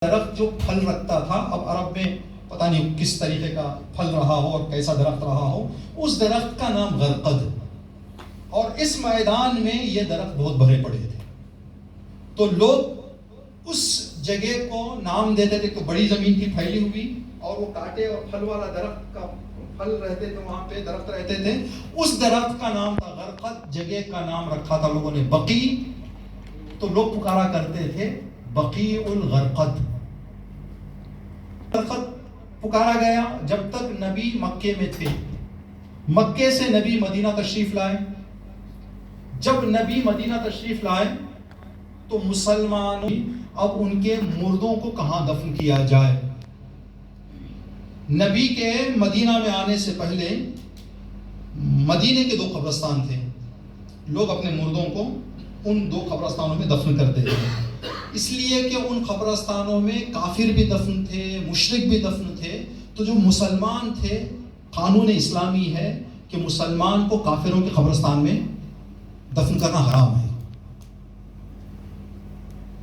درخت جو پھل رکھتا تھا، اب عرب میں پتہ نہیں کس طریقے کا پھل رہا ہو اور کیسا درخت رہا ہو، اس درخت کا نام غرقد، اور اس میدان میں یہ درخت بہت بھرے پڑے تھے، تو لوگ اس جگہ کو نام دیتے تھے کہ بڑی زمین تھی پھیلی ہوئی، اور وہ کاٹے اور پھل والا درخت کا پھل رہتے تھے، وہاں پہ درخت رہتے تھے، اس درخت کا نام تھا غرقد، جگہ کا نام رکھا تھا لوگوں نے بقی، تو لوگ پکارا کرتے تھے بقیع الغرقد۔ غرقد پکارا گیا جب تک نبی مکے میں تھے، مکے سے نبی مدینہ تشریف لائے، جب نبی مدینہ تشریف لائے تو مسلمان اب ان کے مردوں کو کہاں دفن کیا جائے۔ نبی کے مدینہ میں آنے سے پہلے مدینے کے 2 قبرستان تھے، لوگ اپنے مردوں کو ان 2 قبرستانوں میں دفن کرتے تھے، اس لیے کہ ان قبرستانوں میں کافر بھی دفن تھے، مشرک بھی دفن تھے، تو جو مسلمان تھے، قانون اسلامی ہے کہ مسلمان کو کافروں کے قبرستان میں دفن کرنا حرام ہے،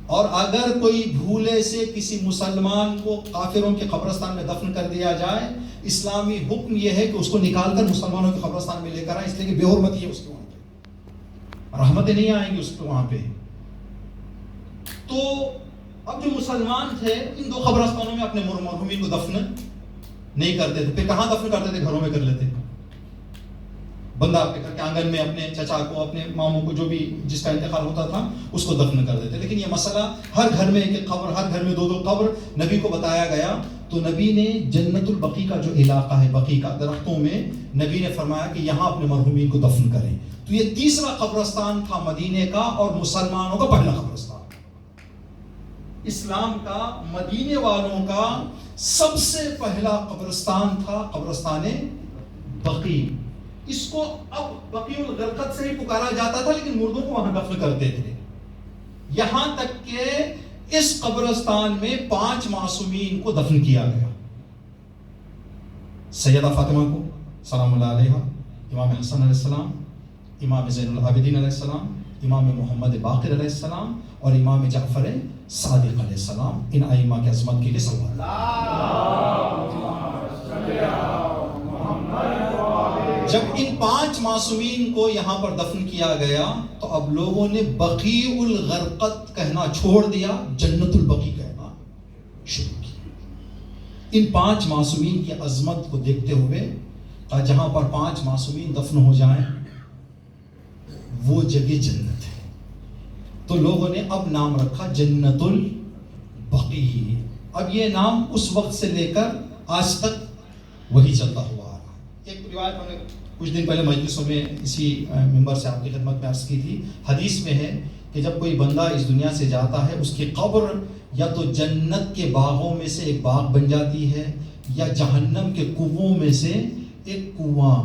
اور اگر کوئی بھولے سے کسی مسلمان کو کافروں کے قبرستان میں دفن کر دیا جائے، اسلامی حکم یہ ہے کہ اس کو نکال کر مسلمانوں کے قبرستان میں لے کر آئیں، اس لیے کہ بے حرمتی ہے اس کے وہاں پہ، رحمتیں نہیں آئیں گی اس کے وہاں پہ۔ تو اب جو مسلمان تھے ان 2 قبرستانوں میں اپنے مرحومین کو دفن نہیں کرتے تھے، پھر کہاں دفن کرتے تھے؟ گھروں میں کر لیتے، بندہ اپنے گھر کے آنگن میں اپنے چچا کو، اپنے ماموں کو، جو بھی جس کا انتقال ہوتا تھا اس کو دفن کر دیتے۔ لیکن یہ مسئلہ ہر گھر میں 1 قبر، ہر گھر میں 2 قبر نبی کو بتایا گیا، تو نبی نے جنت البقیع کا جو علاقہ ہے، بقیع کا درختوں میں، نبی نے فرمایا کہ یہاں اپنے مرحومین کو دفن کریں۔ تو یہ 3را قبرستان تھا مدینے کا، اور مسلمانوں کا پہلا قبرستان، اسلام کا، مدینے والوں کا سب سے پہلا قبرستان تھا قبرستان بقیع۔ اس کو اب بقیع الغرقد سے ہی پکارا جاتا تھا، لیکن مردوں کو وہاں دفن کرتے تھے، یہاں تک کہ اس قبرستان میں 5 معصومین کو دفن کیا گیا۔ سیدہ فاطمہ کو سلام اللہ علیہ، امام حسن علیہ السلام، امام زین العابدین علیہ السلام، امام محمد باقر علیہ السلام، اور امام جعفر صادق علیہ السلام، ان ائمہ کی عظمت کے لیے صلوات۔ جب ان 5 معصومین کو یہاں پر دفن کیا گیا تو اب لوگوں نے بقیع الغرقد کہنا چھوڑ دیا، جنت البقیع کہنا شروع کیا۔ ان 5 معصومین کی عظمت کو دیکھتے ہوئے جہاں پر 5 معصومین دفن ہو جائیں وہ جگہ جنت ہے، تو لوگوں نے اب نام رکھا جنت البقیع۔ اب یہ نام اس وقت سے لے کر آج تک وہی چلتا ہوا آ رہا ہے۔ ایک روایت میں نے کچھ دن پہلے مجلسوں میں اسی ممبر سے آپ کی خدمت میں عرض کی تھی، حدیث میں ہے کہ جب کوئی بندہ اس دنیا سے جاتا ہے، اس کی قبر یا تو جنت کے باغوں میں سے ایک باغ بن جاتی ہے، یا جہنم کے کنووں میں سے ایک کنواں۔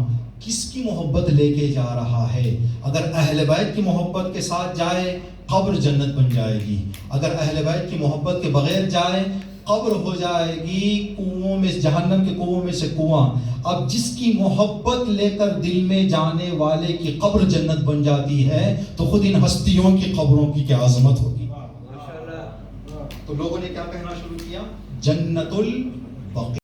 کس کی محبت لے کے جا رہا ہے؟ اگر اہل بیت کی محبت کے ساتھ جائے قبر جنت بن جائے گی، اگر اہل بیت کی محبت کے بغیر جائے قبر ہو جائے گی کنووں میں، جہنم کے کنووں میں سے کنواں۔ اب جس کی محبت لے کر دل میں جانے والے کی قبر جنت بن جاتی ہے تو خود ان ہستیوں کی قبروں کی کیا عظمت ہوگی۔ تو لوگوں نے کیا کہنا شروع کیا؟ جنت البقیع۔